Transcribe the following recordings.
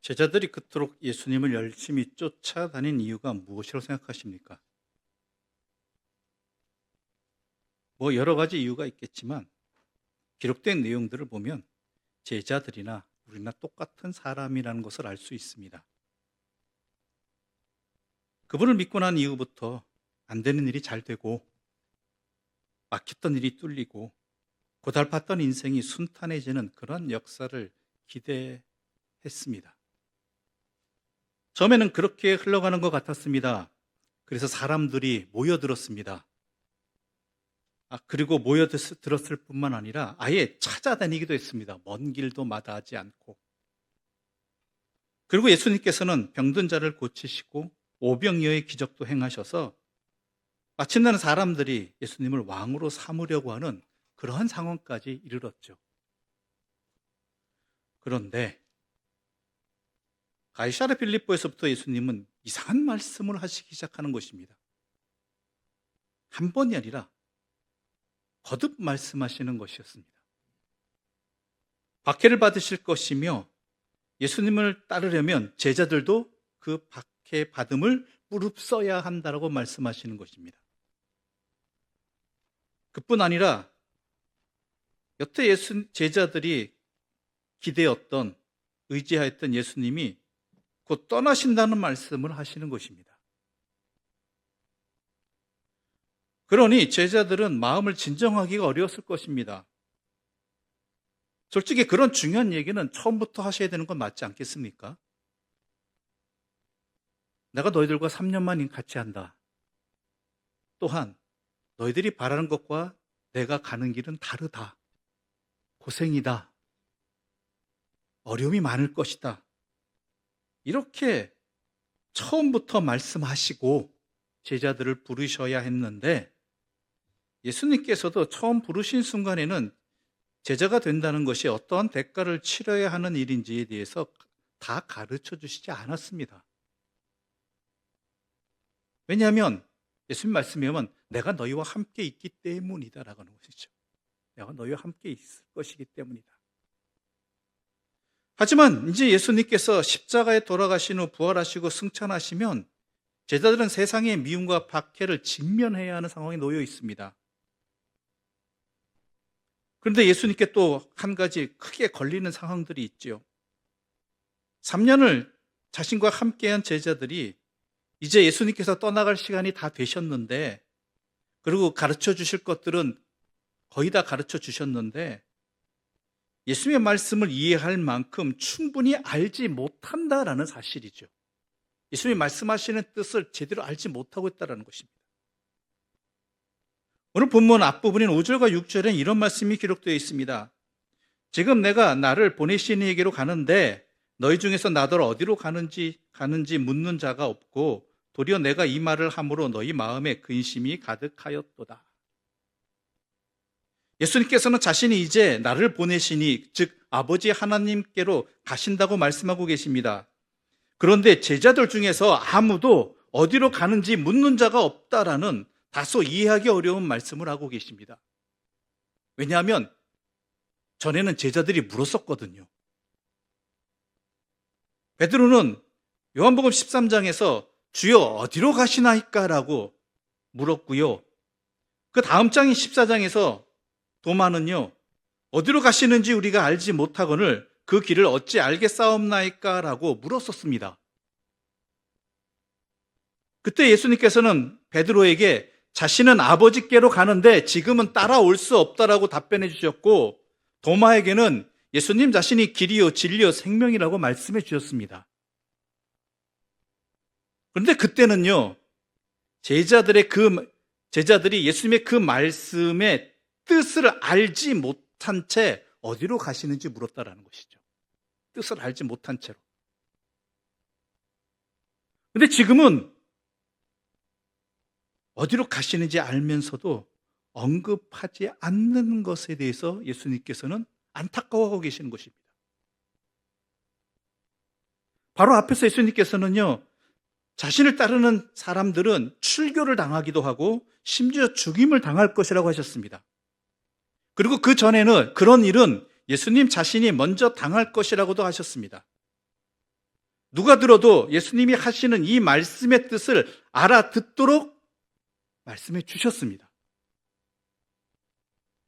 제자들이 그토록 예수님을 열심히 쫓아다닌 이유가 무엇이라고 생각하십니까? 여러 가지 이유가 있겠지만 기록된 내용들을 보면 제자들이나 우리나 똑같은 사람이라는 것을 알 수 있습니다. 그분을 믿고 난 이후부터 안 되는 일이 잘 되고 막혔던 일이 뚫리고 고달팠던 인생이 순탄해지는 그런 역사를 기대했습니다. 처음에는 그렇게 흘러가는 것 같았습니다. 그래서 사람들이 모여들었습니다. 그리고 모여들었을 뿐만 아니라 아예 찾아다니기도 했습니다. 먼 길도 마다하지 않고. 그리고 예수님께서는 병든 자를 고치시고 오병이어의 기적도 행하셔서 마침내는 사람들이 예수님을 왕으로 삼으려고 하는 그러한 상황까지 이르렀죠. 그런데 가이사랴 빌립보에서부터 예수님은 이상한 말씀을 하시기 시작하는 것입니다. 한 번이 아니라 거듭 말씀하시는 것이었습니다. 박해를 받으실 것이며 예수님을 따르려면 제자들도 그 박해 받음을 무릅써야 한다라고 말씀하시는 것입니다. 그뿐 아니라 여태 제자들이 기대었던, 의지하였던 예수님이 곧 떠나신다는 말씀을 하시는 것입니다. 그러니 제자들은 마음을 진정하기가 어려웠을 것입니다. 솔직히 그런 중요한 얘기는 처음부터 하셔야 되는 건 맞지 않겠습니까? 내가 너희들과 3년만 같이 한다. 또한 너희들이 바라는 것과 내가 가는 길은 다르다. 고생이다. 어려움이 많을 것이다. 이렇게 처음부터 말씀하시고 제자들을 부르셔야 했는데 예수님께서도 처음 부르신 순간에는 제자가 된다는 것이 어떠한 대가를 치러야 하는 일인지에 대해서 다 가르쳐 주시지 않았습니다. 왜냐하면 예수님 말씀에 보면 내가 너희와 함께 있기 때문이다라고 하는 것이죠. 내가 너희와 함께 있을 것이기 때문이다. 하지만 이제 예수님께서 십자가에 돌아가신 후 부활하시고 승천하시면 제자들은 세상의 미움과 박해를 직면해야 하는 상황에 놓여 있습니다. 그런데 예수님께 또 한 가지 크게 걸리는 상황들이 있죠. 3년을 자신과 함께한 제자들이 이제 예수님께서 떠나갈 시간이 다 되셨는데, 그리고 가르쳐 주실 것들은 거의 다 가르쳐 주셨는데 예수님의 말씀을 이해할 만큼 충분히 알지 못한다라는 사실이죠. 예수님이 말씀하시는 뜻을 제대로 알지 못하고 있다는 것입니다. 오늘 본문 앞부분인 5절과 6절엔 이런 말씀이 기록되어 있습니다. 지금 내가 나를 보내신 이에게로 가는데 너희 중에서 나더러 어디로 가는지 묻는 자가 없고 도리어 내가 이 말을 함으로 너희 마음에 근심이 가득하였도다. 예수님께서는 자신이 이제 나를 보내시니, 즉 아버지 하나님께로 가신다고 말씀하고 계십니다. 그런데 제자들 중에서 아무도 어디로 가는지 묻는 자가 없다라는 다소 이해하기 어려운 말씀을 하고 계십니다. 왜냐하면 전에는 제자들이 물었었거든요. 베드로는 요한복음 13장에서 주여 어디로 가시나이까? 라고 물었고요. 그 다음 장인 14장에서 도마는요, 어디로 가시는지 우리가 알지 못하거늘 그 길을 어찌 알겠사옵나이까? 라고 물었었습니다. 그때 예수님께서는 베드로에게 자신은 아버지께로 가는데 지금은 따라올 수 없다라고 답변해 주셨고, 도마에게는 예수님 자신이 길이요 진리요 생명이라고 말씀해 주셨습니다. 그런데 그때는요, 제자들이 예수님의 그 말씀의 뜻을 알지 못한 채 어디로 가시는지 물었다라는 것이죠. 뜻을 알지 못한 채로. 그런데 지금은 어디로 가시는지 알면서도 언급하지 않는 것에 대해서 예수님께서는 안타까워하고 계시는 것입니다. 바로 앞에서 예수님께서는요, 자신을 따르는 사람들은 출교를 당하기도 하고 심지어 죽임을 당할 것이라고 하셨습니다. 그리고 그 전에는 그런 일은 예수님 자신이 먼저 당할 것이라고도 하셨습니다. 누가 들어도 예수님이 하시는 이 말씀의 뜻을 알아듣도록 말씀해 주셨습니다.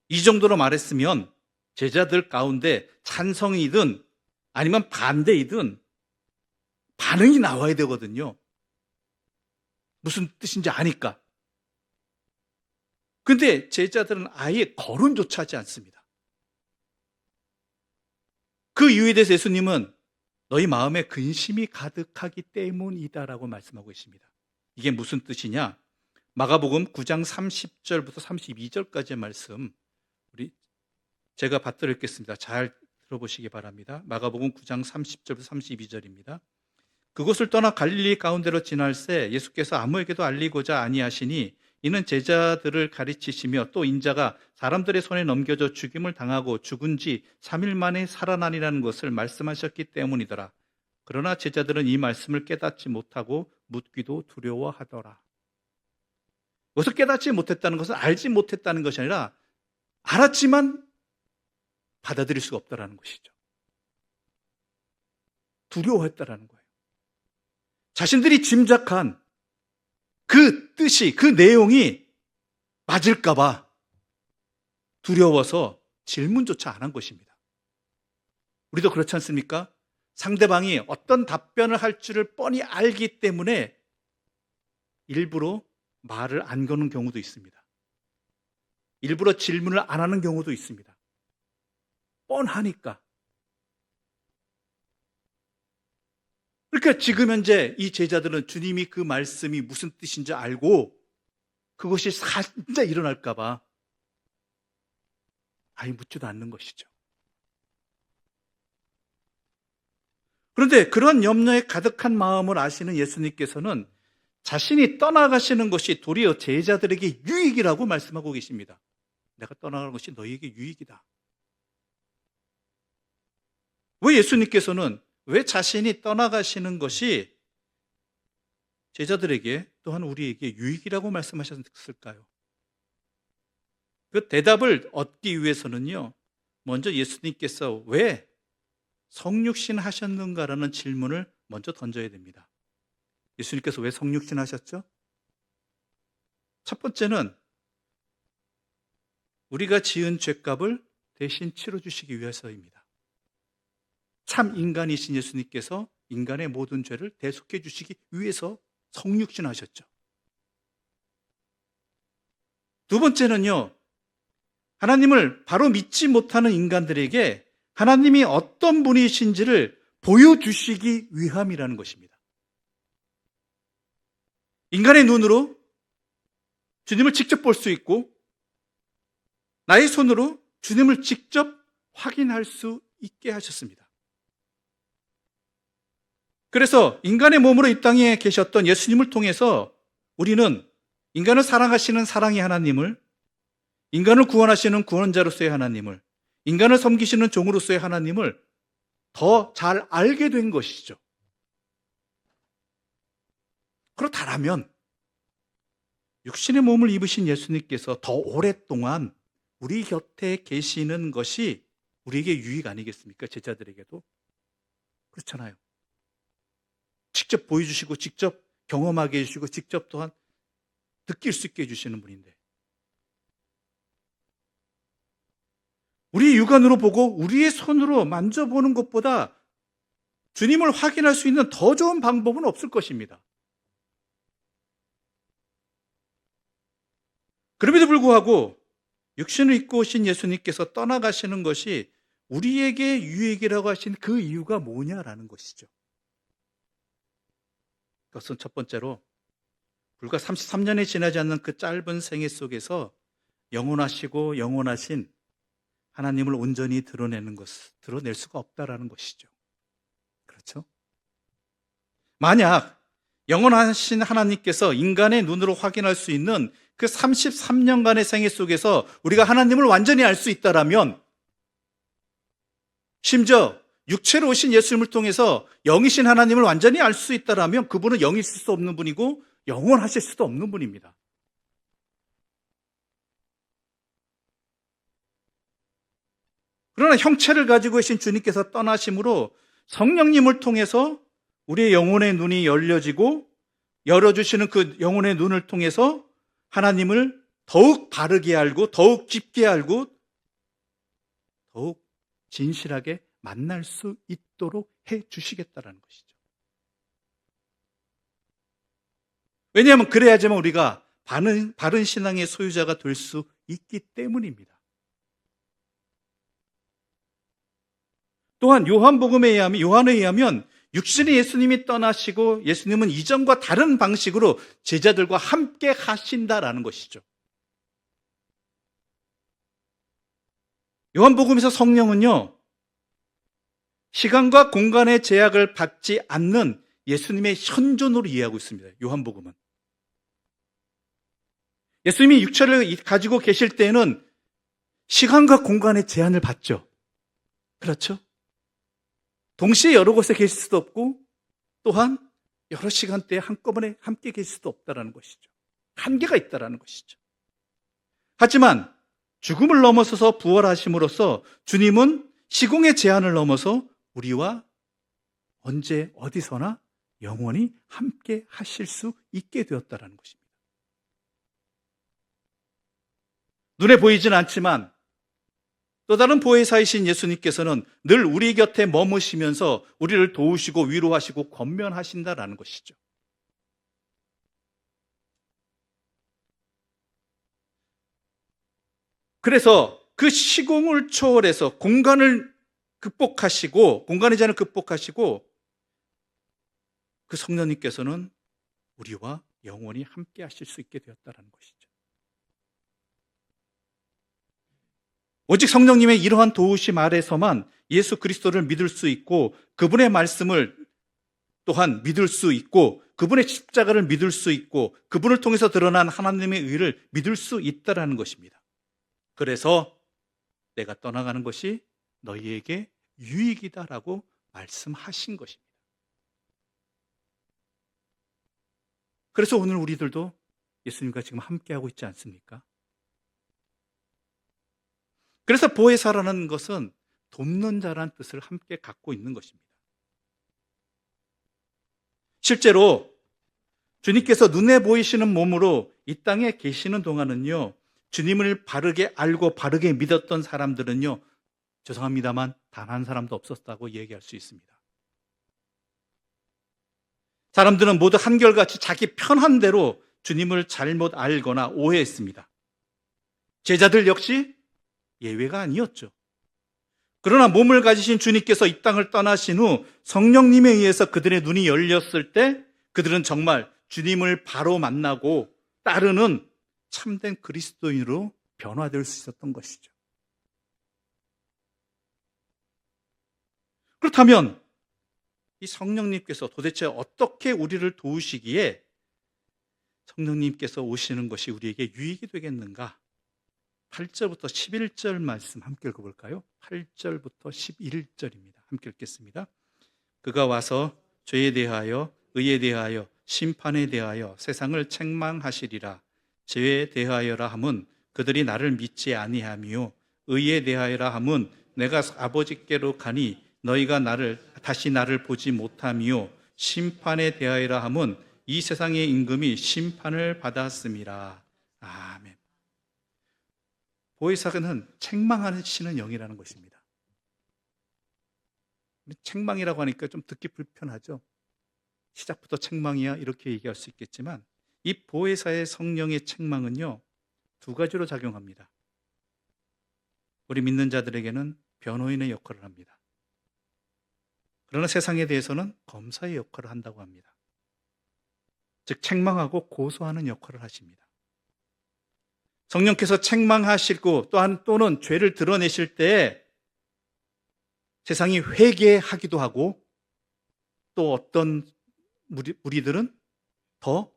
이 정도로 말했으면 제자들 가운데 찬성이든 아니면 반대이든 반응이 나와야 되거든요. 무슨 뜻인지 아니까. 근데 제자들은 아예 거론조차 하지 않습니다. 그 이유에 대해서 예수님은 너희 마음에 근심이 가득하기 때문이다라고 말씀하고 있습니다. 이게 무슨 뜻이냐? 마가복음 9장 30절부터 32절까지의 말씀 제가 받들어 읽겠습니다. 잘 들어보시기 바랍니다. 마가복음 9장 30절부터 32절입니다. 그곳을 떠나 갈릴리 가운데로 지날새 예수께서 아무에게도 알리고자 아니하시니 이는 제자들을 가르치시며 또 인자가 사람들의 손에 넘겨져 죽임을 당하고 죽은 지 3일 만에 살아나리라는 것을 말씀하셨기 때문이더라. 그러나 제자들은 이 말씀을 깨닫지 못하고 묻기도 두려워하더라. 그것을 깨닫지 못했다는 것은 알지 못했다는 것이 아니라 알았지만 받아들일 수가 없다는 것이죠. 두려워했다는 거예요. 자신들이 짐작한 그 뜻이, 그 내용이 맞을까봐 두려워서 질문조차 안 한 것입니다. 우리도 그렇지 않습니까? 상대방이 어떤 답변을 할 줄을 뻔히 알기 때문에 일부러 말을 안 거는 경우도 있습니다. 일부러 질문을 안 하는 경우도 있습니다. 뻔하니까. 그러니까 지금 현재 이 제자들은 주님이 그 말씀이 무슨 뜻인지 알고 그것이 진짜 일어날까 봐 아예 묻지도 않는 것이죠. 그런데 그런 염려에 가득한 마음을 아시는 예수님께서는 자신이 떠나가시는 것이 도리어 제자들에게 유익이라고 말씀하고 계십니다. 내가 떠나가는 것이 너희에게 유익이다. 왜 예수님께서는 왜 자신이 떠나가시는 것이 제자들에게 또한 우리에게 유익이라고 말씀하셨을까요? 그 대답을 얻기 위해서는요, 먼저 예수님께서 왜 성육신 하셨는가라는 질문을 먼저 던져야 됩니다. 예수님께서 왜 성육신 하셨죠? 첫 번째는 우리가 지은 죄값을 대신 치러주시기 위해서입니다. 참 인간이신 예수님께서 인간의 모든 죄를 대속해 주시기 위해서 성육신 하셨죠. 두 번째는요, 하나님을 바로 믿지 못하는 인간들에게 하나님이 어떤 분이신지를 보여주시기 위함이라는 것입니다. 인간의 눈으로 주님을 직접 볼 수 있고 나의 손으로 주님을 직접 확인할 수 있게 하셨습니다. 그래서 인간의 몸으로 이 땅에 계셨던 예수님을 통해서 우리는 인간을 사랑하시는 사랑의 하나님을, 인간을 구원하시는 구원자로서의 하나님을, 인간을 섬기시는 종으로서의 하나님을 더 잘 알게 된 것이죠. 그렇다면 육신의 몸을 입으신 예수님께서 더 오랫동안 우리 곁에 계시는 것이 우리에게 유익 아니겠습니까? 제자들에게도. 그렇잖아요. 직접 보여주시고 직접 경험하게 해주시고 직접 또한 느낄 수 있게 해주시는 분인데 우리 육안으로 보고 우리의 손으로 만져보는 것보다 주님을 확인할 수 있는 더 좋은 방법은 없을 것입니다. 그럼에도 불구하고 육신을 입고 오신 예수님께서 떠나가시는 것이 우리에게 유익이라고 하신 그 이유가 뭐냐라는 것이죠. 그것은 첫 번째로 불과 33년이 지나지 않는 그 짧은 생애 속에서 영원하시고 영원하신 하나님을 온전히 드러낼 수가 없다라는 것이죠. 그렇죠? 만약 영원하신 하나님께서 인간의 눈으로 확인할 수 있는 그 33년간의 생애 속에서 우리가 하나님을 완전히 알 수 있다라면, 심지어 육체로 오신 예수님을 통해서 영이신 하나님을 완전히 알 수 있다라면 그분은 영이실 수 없는 분이고 영원하실 수도 없는 분입니다. 그러나 형체를 가지고 계신 주님께서 떠나심으로 성령님을 통해서 우리의 영혼의 눈이 열려지고 열어주시는 그 영혼의 눈을 통해서 하나님을 더욱 바르게 알고 더욱 깊게 알고 더욱 진실하게 만날 수 있도록 해 주시겠다라는 것이죠. 왜냐하면 그래야지만 우리가 바른 신앙의 소유자가 될 수 있기 때문입니다. 또한 요한에 의하면 육신의 예수님이 떠나시고 예수님은 이전과 다른 방식으로 제자들과 함께 하신다라는 것이죠. 요한복음에서 성령은요, 시간과 공간의 제약을 받지 않는 예수님의 현존으로 이해하고 있습니다. 요한복음은. 예수님이 육체를 가지고 계실 때에는 시간과 공간의 제한을 받죠. 그렇죠? 동시에 여러 곳에 계실 수도 없고 또한 여러 시간대에 한꺼번에 함께 계실 수도 없다는 것이죠. 한계가 있다는 것이죠. 하지만 죽음을 넘어서서 부활하심으로써 주님은 시공의 제한을 넘어서 우리와 언제 어디서나 영원히 함께 하실 수 있게 되었다는 것입니다. 눈에 보이진 않지만 또 다른 보혜사이신 예수님께서는 늘 우리 곁에 머무시면서 우리를 도우시고 위로하시고 권면하신다라는 것이죠. 그래서 그 시공을 초월해서 공간의 제한을 극복하시고 그 성령님께서는 우리와 영원히 함께 하실 수 있게 되었다는 것이죠. 오직 성령님의 이러한 도우심 아래서만 예수 그리스도를 믿을 수 있고 그분의 말씀을 또한 믿을 수 있고 그분의 십자가를 믿을 수 있고 그분을 통해서 드러난 하나님의 의를 믿을 수 있다는 것입니다. 그래서 내가 떠나가는 것이 너희에게 유익이다라고 말씀하신 것입니다. 그래서 오늘 우리들도 예수님과 지금 함께하고 있지 않습니까? 그래서 보혜사라는 것은 돕는 자라는 뜻을 함께 갖고 있는 것입니다. 실제로 주님께서 눈에 보이시는 몸으로 이 땅에 계시는 동안은요, 주님을 바르게 알고 바르게 믿었던 사람들은요, 죄송합니다만 단 한 사람도 없었다고 얘기할 수 있습니다. 사람들은 모두 한결같이 자기 편한 대로 주님을 잘못 알거나 오해했습니다. 제자들 역시 예외가 아니었죠. 그러나 몸을 가지신 주님께서 이 땅을 떠나신 후 성령님에 의해서 그들의 눈이 열렸을 때 그들은 정말 주님을 바로 만나고 따르는 참된 그리스도인으로 변화될 수 있었던 것이죠. 그렇다면 이 성령님께서 도대체 어떻게 우리를 도우시기에 성령님께서 오시는 것이 우리에게 유익이 되겠는가? 8절부터 11절 말씀 함께 읽어볼까요? 8절부터 11절입니다. 함께 읽겠습니다. 그가 와서 죄에 대하여 의에 대하여 심판에 대하여 세상을 책망하시리라. 죄에 대하여라 함은 그들이 나를 믿지 아니하며 의에 대하여라 함은 내가 아버지께로 가니 너희가 다시 나를 보지 못하며 심판에 대하여라 함은 이 세상의 임금이 심판을 받았음이라. 아멘. 보혜사는 책망하시는 영이라는 것입니다. 책망이라고 하니까 좀 듣기 불편하죠. 시작부터 책망이야 이렇게 얘기할 수 있겠지만 이 보혜사의 성령의 책망은요, 두 가지로 작용합니다. 우리 믿는 자들에게는 변호인의 역할을 합니다. 그러나 세상에 대해서는 검사의 역할을 한다고 합니다. 즉 책망하고 고소하는 역할을 하십니다. 성령께서 책망하시고 또는 죄를 드러내실 때 세상이 회개하기도 하고 또 어떤 무리들은 더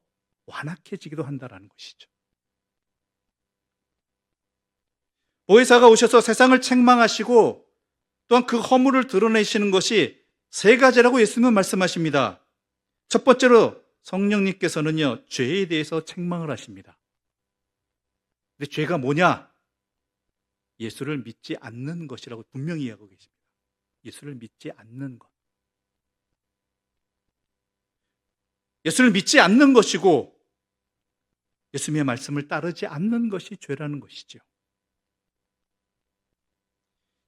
완악해지기도 한다는 것이죠. 보혜사가 오셔서 세상을 책망하시고 또한 그 허물을 드러내시는 것이 세 가지라고 예수님은 말씀하십니다. 첫 번째로 성령님께서는요, 죄에 대해서 책망을 하십니다. 근데 죄가 뭐냐? 예수를 믿지 않는 것이라고 분명히 이야기하고 계십니다. 예수를 믿지 않는 것. 예수를 믿지 않는 것이고 예수님의 말씀을 따르지 않는 것이 죄라는 것이죠.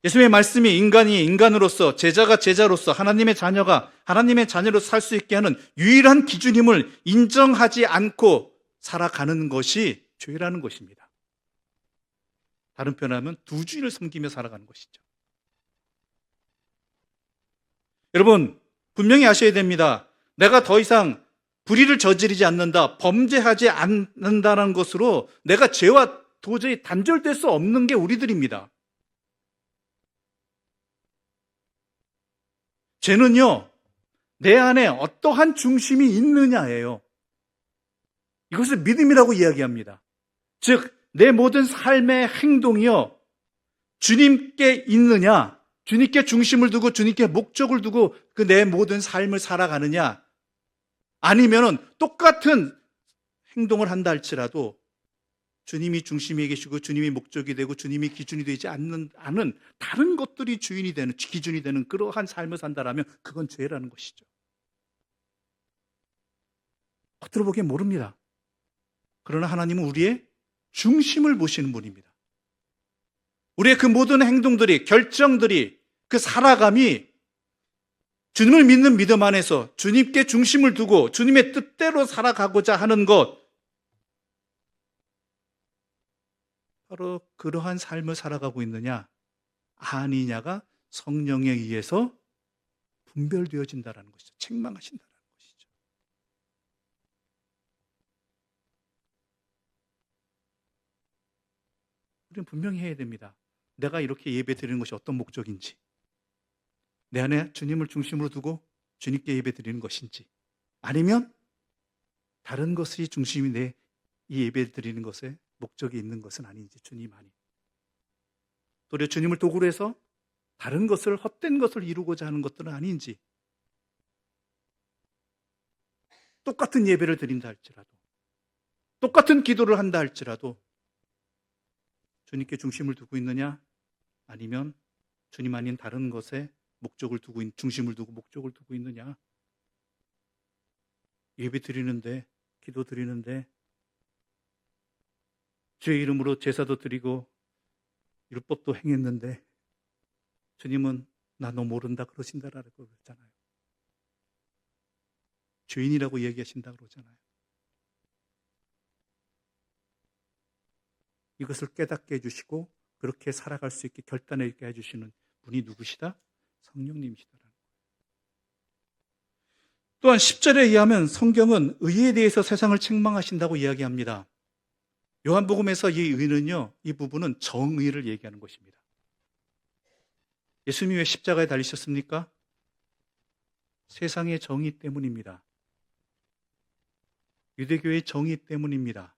예수님의 말씀이 인간이 인간으로서, 제자가 제자로서, 하나님의 자녀가 하나님의 자녀로 살 수 있게 하는 유일한 기준임을 인정하지 않고 살아가는 것이 죄라는 것입니다. 다른 표현하면 두 주인을 섬기며 살아가는 것이죠. 여러분, 분명히 아셔야 됩니다. 내가 더 이상 불의를 저지르지 않는다, 범죄하지 않는다는 것으로 내가 죄와 도저히 단절될 수 없는 게 우리들입니다. 죄는요, 내 안에 어떠한 중심이 있느냐예요. 이것을 믿음이라고 이야기합니다. 즉, 내 모든 삶의 행동이요, 주님께 있느냐, 주님께 중심을 두고 주님께 목적을 두고 그 내 모든 삶을 살아가느냐, 아니면은 똑같은 행동을 한다 할지라도 주님이 중심에 계시고 주님이 목적이 되고 주님이 기준이 되지 않는 다른 것들이 주인이 되는, 기준이 되는 그러한 삶을 산다라면 그건 죄라는 것이죠. 겉으로 보기엔 모릅니다. 그러나 하나님은 우리의 중심을 보시는 분입니다. 우리의 그 모든 행동들이, 결정들이, 그 살아감이 주님을 믿는 믿음 안에서 주님께 중심을 두고 주님의 뜻대로 살아가고자 하는 것, 바로 그러한 삶을 살아가고 있느냐 아니냐가 성령에 의해서 분별되어진다는 것이죠. 책망하신다는 것이죠. 우리는 분명히 해야 됩니다. 내가 이렇게 예배 드리는 것이 어떤 목적인지, 내 안에 주님을 중심으로 두고 주님께 예배 드리는 것인지, 아니면 다른 것이 중심이 내 이 예배 드리는 것에 목적이 있는 것은 아닌지, 주님 아닌, 도리어 주님을 도구로 해서 다른 것을, 헛된 것을 이루고자 하는 것들은 아닌지, 똑같은 예배를 드린다 할지라도, 똑같은 기도를 한다 할지라도 주님께 중심을 두고 있느냐, 아니면 주님 아닌 다른 것에 목적을 두고, 중심을 두고 목적을 두고 있느냐. 예배 드리는데, 기도 드리는데, 주의 이름으로 제사도 드리고 율법도 행했는데 주님은 나 너 모른다 그러신다라고 그러잖아요. 죄인이라고 얘기하신다 그러잖아요. 이것을 깨닫게 해주시고 그렇게 살아갈 수 있게 결단하게 해주시는 분이 누구시다? 성령님이시다라는 거예요. 또한 10절에 의하면 성경은 의에 대해서 세상을 책망하신다고 이야기합니다. 요한복음에서 이 의는요, 이 부분은 정의를 얘기하는 것입니다. 예수님이 왜 십자가에 달리셨습니까? 세상의 정의 때문입니다. 유대교의 정의 때문입니다.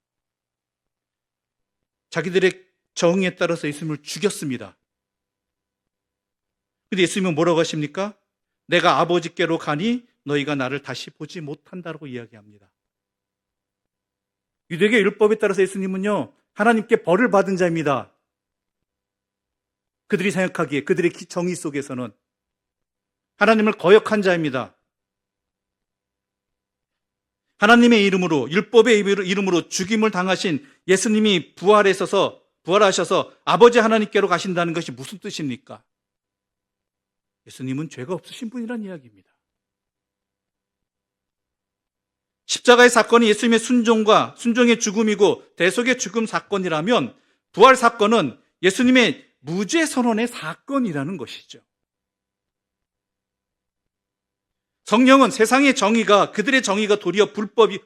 자기들의 정의에 따라서 예수님을 죽였습니다. 근데 예수님은 뭐라고 하십니까? 내가 아버지께로 가니 너희가 나를 다시 보지 못한다고 이야기합니다. 유대교 율법에 따라서 예수님은요, 하나님께 벌을 받은 자입니다. 그들이 생각하기에, 그들의 정의 속에서는 하나님을 거역한 자입니다. 하나님의 이름으로, 율법의 이름으로 죽임을 당하신 예수님이 부활하셔서 아버지 하나님께로 가신다는 것이 무슨 뜻입니까? 예수님은 죄가 없으신 분이란 이야기입니다. 십자가의 사건이 예수님의 순종의 죽음이고 대속의 죽음 사건이라면 부활 사건은 예수님의 무죄 선언의 사건이라는 것이죠. 성령은 세상의 정의가, 그들의 정의가 도리어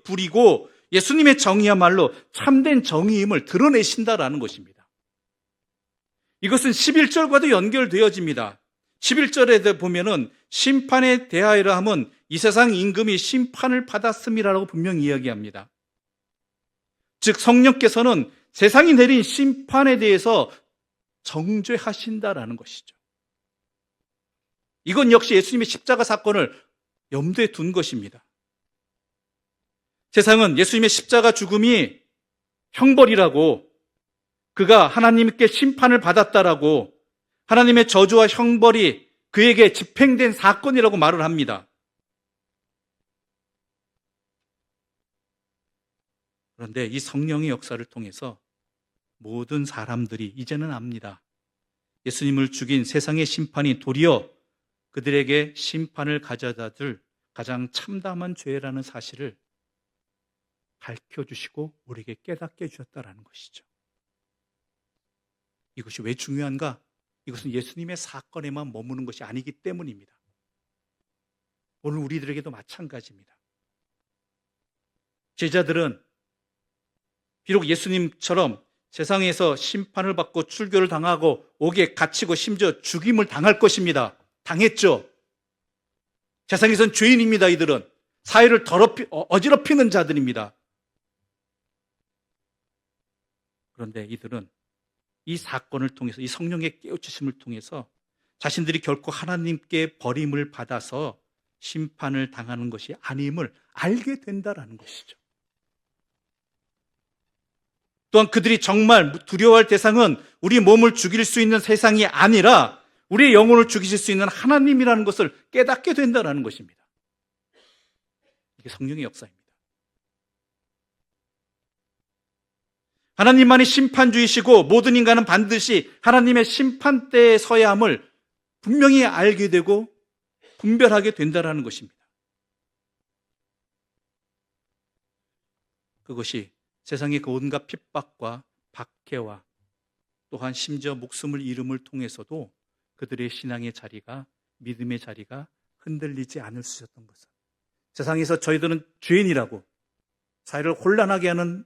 불이고 예수님의 정의야말로 참된 정의임을 드러내신다라는 것입니다. 이것은 11절과도 연결되어집니다. 11절에 보면은 심판에 대하여라 함은 이 세상 임금이 심판을 받았음이라고 분명히 이야기합니다. 즉 성령께서는 세상이 내린 심판에 대해서 정죄하신다라는 것이죠. 이건 역시 예수님의 십자가 사건을 염두에 둔 것입니다. 세상은 예수님의 십자가 죽음이 형벌이라고, 그가 하나님께 심판을 받았다라고, 하나님의 저주와 형벌이 그에게 집행된 사건이라고 말을 합니다. 그런데 이 성령의 역사를 통해서 모든 사람들이 이제는 압니다. 예수님을 죽인 세상의 심판이 도리어 그들에게 심판을 가져다 줄 가장 참담한 죄라는 사실을 밝혀주시고 우리에게 깨닫게 해주셨다는 것이죠. 이것이 왜 중요한가? 이것은 예수님의 사건에만 머무는 것이 아니기 때문입니다. 오늘 우리들에게도 마찬가지입니다. 제자들은 비록 예수님처럼 세상에서 심판을 받고 출교를 당하고 옥에 갇히고 심지어 죽임을 당할 것입니다. 당했죠. 세상에선 죄인입니다. 이들은 사회를 어지럽히는 자들입니다. 그런데 이들은 이 사건을 통해서, 이 성령의 깨우치심을 통해서 자신들이 결코 하나님께 버림을 받아서 심판을 당하는 것이 아님을 알게 된다는 것이죠. 또한 그들이 정말 두려워할 대상은 우리 몸을 죽일 수 있는 세상이 아니라 우리의 영혼을 죽이실 수 있는 하나님이라는 것을 깨닫게 된다는 것입니다. 이게 성령의 역사입니다. 하나님만이 심판주이시고 모든 인간은 반드시 하나님의 심판대에 서야 함을 분명히 알게 되고 분별하게 된다는 것입니다. 그것이 세상의 그 온갖 핍박과 박해와 또한 심지어 목숨을 잃음을 통해서도 그들의 신앙의 자리가, 믿음의 자리가 흔들리지 않을 수 있었던 것은, 세상에서 저희들은 죄인이라고 사회를 혼란하게 하는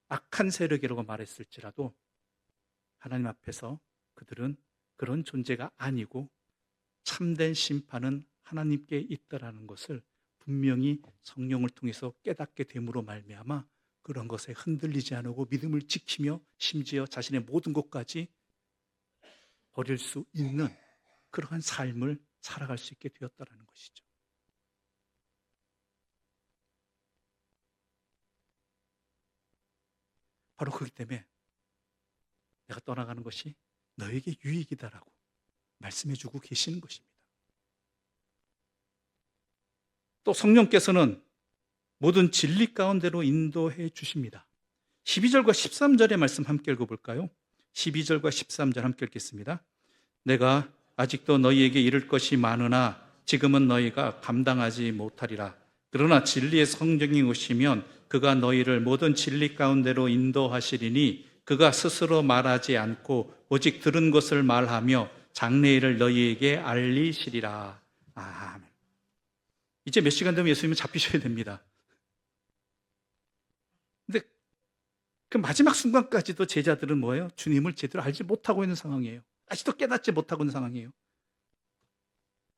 악한 세력이라고 말했을지라도 하나님 앞에서 그들은 그런 존재가 아니고 참된 심판은 하나님께 있다라는 것을 분명히 성령을 통해서 깨닫게 됨으로 말미암아 그런 것에 흔들리지 않고 믿음을 지키며 심지어 자신의 모든 것까지 버릴 수 있는 그러한 삶을 살아갈 수 있게 되었다는 것이죠. 바로 그렇기 때문에 내가 떠나가는 것이 너에게 유익이다라고 말씀해주고 계시는 것입니다. 또 성령께서는 모든 진리 가운데로 인도해 주십니다. 12절과 13절의 말씀 함께 읽어볼까요? 12절과 13절 함께 읽겠습니다. 내가 아직도 너희에게 이를 것이 많으나 지금은 너희가 감당하지 못하리라. 그러나 진리의 성령이 오시면 그가 너희를 모든 진리 가운데로 인도하시리니 그가 스스로 말하지 않고 오직 들은 것을 말하며 장래일을 너희에게 알리시리라. 아멘. 이제 몇 시간 되면 예수님은 잡히셔야 됩니다. 근데 그 마지막 순간까지도 제자들은 뭐예요? 주님을 제대로 알지 못하고 있는 상황이에요. 아직도 깨닫지 못하고 있는 상황이에요.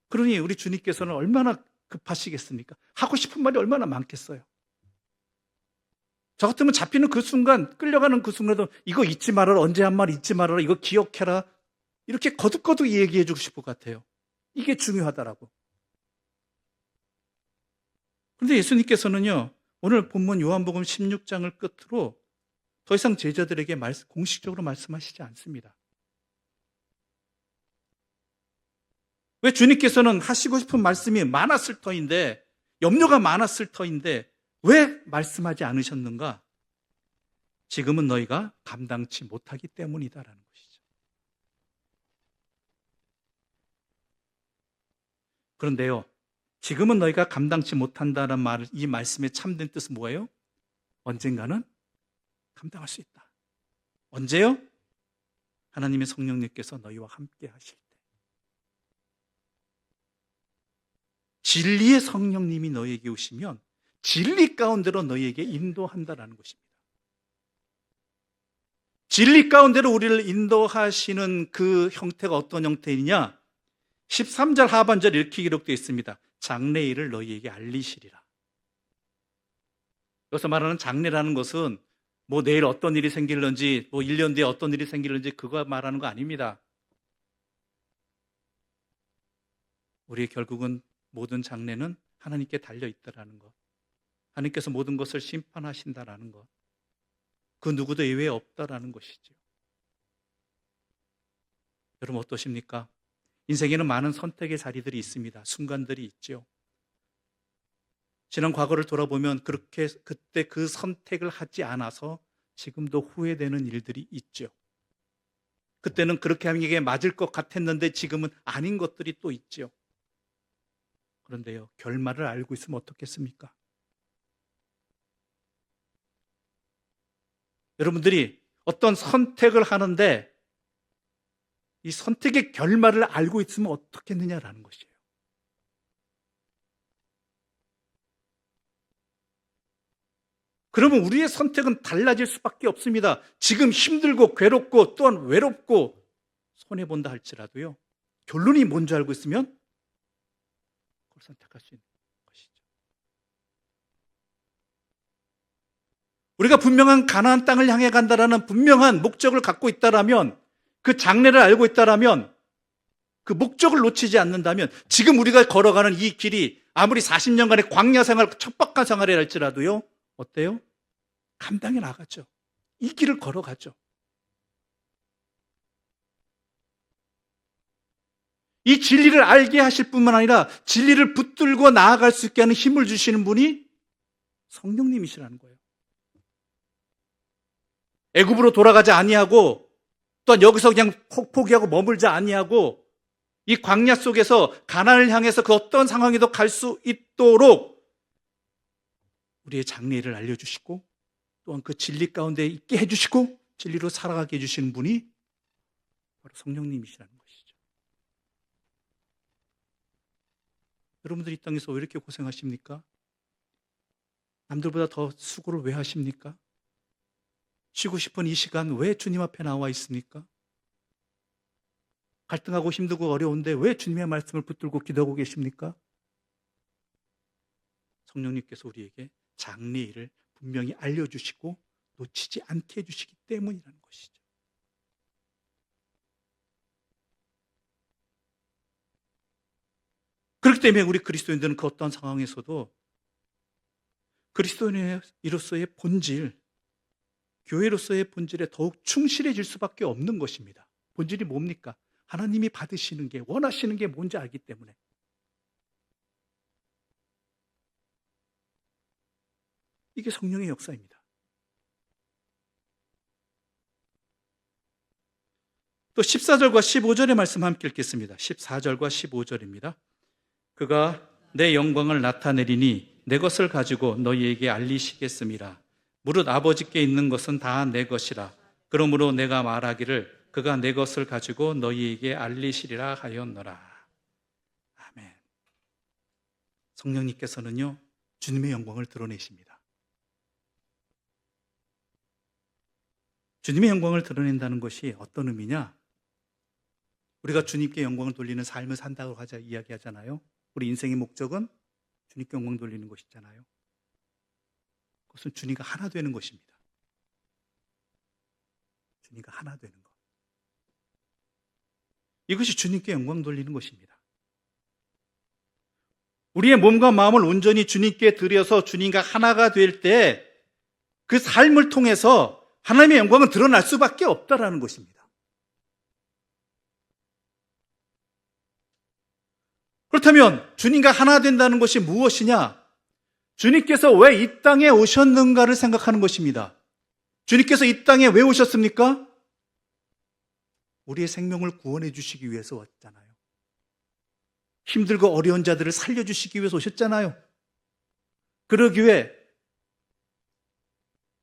그러니 우리 주님께서는 얼마나 급하시겠습니까? 하고 싶은 말이 얼마나 많겠어요. 저 같으면 잡히는 그 순간, 끌려가는 그 순간에도 이거 잊지 말아라, 언제 한 말 잊지 말아라, 이거 기억해라, 이렇게 거듭거듭 얘기해 주고 싶을 것 같아요. 이게 중요하다라고. 그런데 예수님께서는요, 오늘 본문 요한복음 16장을 끝으로 더 이상 제자들에게 공식적으로 말씀하시지 않습니다. 왜? 주님께서는 하시고 싶은 말씀이 많았을 터인데, 염려가 많았을 터인데 왜 말씀하지 않으셨는가? 지금은 너희가 감당치 못하기 때문이다라는 것이죠. 그런데요, 지금은 너희가 감당치 못한다는 말, 이 말씀의 참된 뜻은 뭐예요? 언젠가는 감당할 수 있다. 언제요? 하나님의 성령님께서 너희와 함께 하실 때. 진리의 성령님이 너희에게 오시면 진리 가운데로 너희에게 인도한다라는 것입니다. 진리 가운데로 우리를 인도하시는 그 형태가 어떤 형태이냐? 13절 하반절 이렇게 기록되어 있습니다. 장래일을 너희에게 알리시리라. 여기서 말하는 장래라는 것은 뭐 내일 어떤 일이 생길는지, 뭐 1년 뒤에 어떤 일이 생길는지 그거 말하는 거 아닙니다. 우리의 결국은 모든 장래는 하나님께 달려있다라는 것, 하나님께서 모든 것을 심판하신다라는 것, 그 누구도 예외 없다라는 것이죠. 여러분 어떠십니까? 인생에는 많은 선택의 자리들이 있습니다. 순간들이 있죠. 지난 과거를 돌아보면 그렇게 그때 그 선택을 하지 않아서 지금도 후회되는 일들이 있죠. 그때는 그렇게 하는 게 맞을 것 같았는데 지금은 아닌 것들이 또 있죠. 그런데요, 결말을 알고 있으면 어떻겠습니까? 여러분들이 어떤 선택을 하는데 이 선택의 결말을 알고 있으면 어떻겠느냐라는 것이에요. 그러면 우리의 선택은 달라질 수밖에 없습니다. 지금 힘들고 괴롭고 또한 외롭고 손해본다 할지라도요, 결론이 뭔지 알고 있으면 그걸 선택할 수 있는 것이죠. 우리가 분명한 가나안 땅을 향해 간다라는 분명한 목적을 갖고 있다라면, 그 장래를 알고 있다라면, 그 목적을 놓치지 않는다면 지금 우리가 걸어가는 이 길이 아무리 40년간의 광야 생활, 척박한 생활이라 할지라도요, 어때요? 감당해 나가죠. 이 길을 걸어가죠. 이 진리를 알게 하실 뿐만 아니라 진리를 붙들고 나아갈 수 있게 하는 힘을 주시는 분이 성령님이시라는 거예요. 애굽으로 돌아가지 아니하고 또한 여기서 그냥 포기하고 머물지 아니하고 이 광야 속에서 가나안을 향해서 그 어떤 상황에도 갈 수 있도록 우리의 장래를 알려주시고 또한 그 진리 가운데 있게 해주시고 진리로 살아가게 해주시는 분이 바로 성령님이시라는 것이죠. 여러분들 이 땅에서 왜 이렇게 고생하십니까? 남들보다 더 수고를 왜 하십니까? 쉬고 싶은 이 시간 왜 주님 앞에 나와 있습니까? 갈등하고 힘들고 어려운데 왜 주님의 말씀을 붙들고 기도하고 계십니까? 성령님께서 우리에게 장래의 일을 분명히 알려주시고 놓치지 않게 해주시기 때문이라는 것이죠. 그렇기 때문에 우리 그리스도인들은 그 어떤 상황에서도 그리스도인으로서의 본질, 교회로서의 본질에 더욱 충실해질 수밖에 없는 것입니다. 본질이 뭡니까? 하나님이 받으시는 게, 원하시는 게 뭔지 알기 때문에. 이게 성령의 역사입니다. 또 14절과 15절의 말씀 함께 읽겠습니다. 14절과 15절입니다. 그가 내 영광을 나타내리니 내 것을 가지고 너희에게 알리시겠습니다. 무릇 아버지께 있는 것은 다 내 것이라. 그러므로 내가 말하기를 그가 내 것을 가지고 너희에게 알리시리라 하였노라. 아멘. 성령님께서는요, 주님의 영광을 드러내십니다. 주님의 영광을 드러낸다는 것이 어떤 의미냐? 우리가 주님께 영광을 돌리는 삶을 산다고 이야기하잖아요. 우리 인생의 목적은 주님께 영광 돌리는 것이잖아요. 그것은 주님과 하나 되는 것입니다. 주님과 하나 되는 것. 이것이 주님께 영광 돌리는 것입니다. 우리의 몸과 마음을 온전히 주님께 드려서 주님과 하나가 될 때 그 삶을 통해서 하나님의 영광은 드러날 수밖에 없다라는 것입니다. 그렇다면 주님과 하나 된다는 것이 무엇이냐? 주님께서 왜 이 땅에 오셨는가를 생각하는 것입니다. 주님께서 이 땅에 왜 오셨습니까? 우리의 생명을 구원해 주시기 위해서 왔잖아요. 힘들고 어려운 자들을 살려주시기 위해서 오셨잖아요. 그러기 위해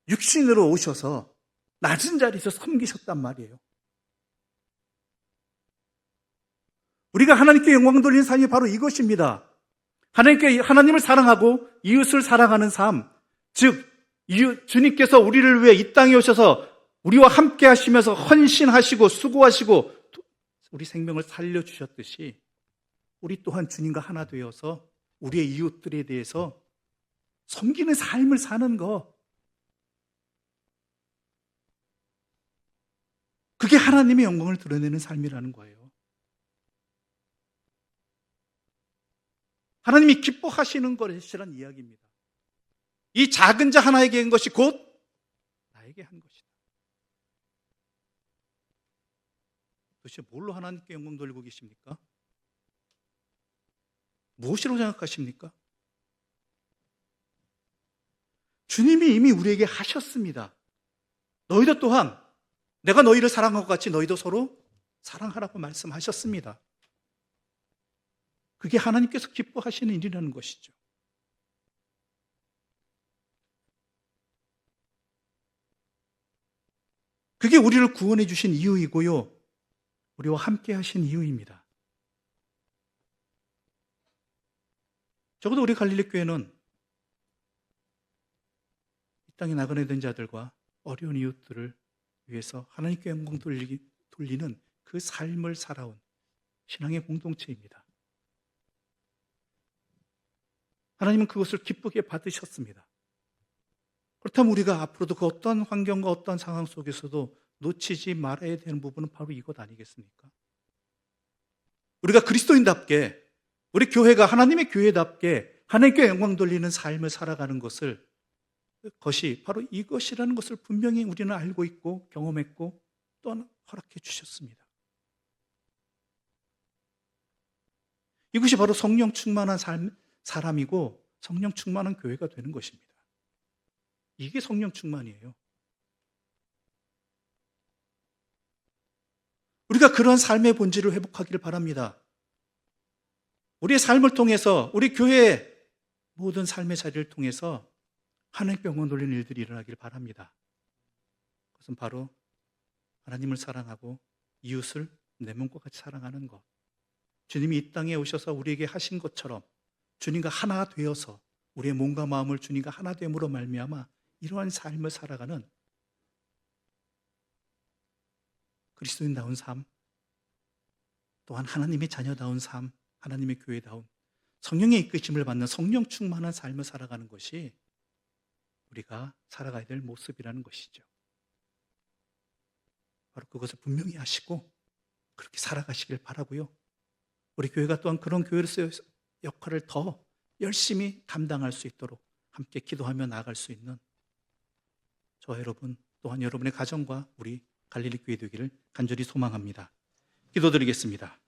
육신으로 오셔서 낮은 자리에서 섬기셨단 말이에요. 우리가 하나님께 영광 돌리는 삶이 바로 이것입니다. 하나님을 사랑하고 이웃을 사랑하는 삶, 즉 주님께서 우리를 위해 이 땅에 오셔서 우리와 함께 하시면서 헌신하시고 수고하시고 우리 생명을 살려주셨듯이 우리 또한 주님과 하나 되어서 우리의 이웃들에 대해서 섬기는 삶을 사는 것, 그게 하나님의 영광을 드러내는 삶이라는 거예요. 하나님이 기뻐하시는 것이라는 이야기입니다. 이 작은 자 하나에게 한 것이 곧 나에게 한 것이다. 도대체 뭘로 하나님께 영광 돌리고 계십니까? 무엇이라고 생각하십니까? 주님이 이미 우리에게 하셨습니다. 너희도 또한 내가 너희를 사랑한 것 같이 너희도 서로 사랑하라고 말씀하셨습니다. 그게 하나님께서 기뻐하시는 일이라는 것이죠. 그게 우리를 구원해 주신 이유이고요. 우리와 함께 하신 이유입니다. 적어도 우리 갈릴리 교회는 이 땅에 나그네 된 자들과 어려운 이웃들을 위해서 하나님께 영광 돌리는 그 삶을 살아온 신앙의 공동체입니다. 하나님은 그것을 기쁘게 받으셨습니다. 그렇다면 우리가 앞으로도 그 어떤 환경과 어떤 상황 속에서도 놓치지 말아야 되는 부분은 바로 이것 아니겠습니까? 우리가 그리스도인답게, 우리 교회가 하나님의 교회답게 하나님께 영광 돌리는 삶을 살아가는 것이 바로 이것이라는 것을 분명히 우리는 알고 있고 경험했고 또한 허락해 주셨습니다. 이것이 바로 성령 충만한 사람이고 성령 충만한 교회가 되는 것입니다. 이게 성령 충만이에요. 우리가 그런 삶의 본질을 회복하기를 바랍니다. 우리의 삶을 통해서, 우리 교회의 모든 삶의 자리를 통해서 하나님께 영광 돌리는 일들이 일어나길 바랍니다. 그것은 바로 하나님을 사랑하고 이웃을 내 몸과 같이 사랑하는 것. 주님이 이 땅에 오셔서 우리에게 하신 것처럼 주님과 하나 되어서 우리의 몸과 마음을 주님과 하나 됨으로 말미암아 이러한 삶을 살아가는 그리스도인다운 삶, 또한 하나님의 자녀다운 삶, 하나님의 교회다운 성령의 이끄심을 받는 성령 충만한 삶을 살아가는 것이 우리가 살아가야 될 모습이라는 것이죠. 바로 그것을 분명히 하시고 그렇게 살아가시길 바라고요. 우리 교회가 또한 그런 교회로서의 역할을 더 열심히 감당할 수 있도록 함께 기도하며 나아갈 수 있는 저와 여러분, 또한 여러분의 가정과 우리 갈릴리 교회 되기를 간절히 소망합니다. 기도드리겠습니다.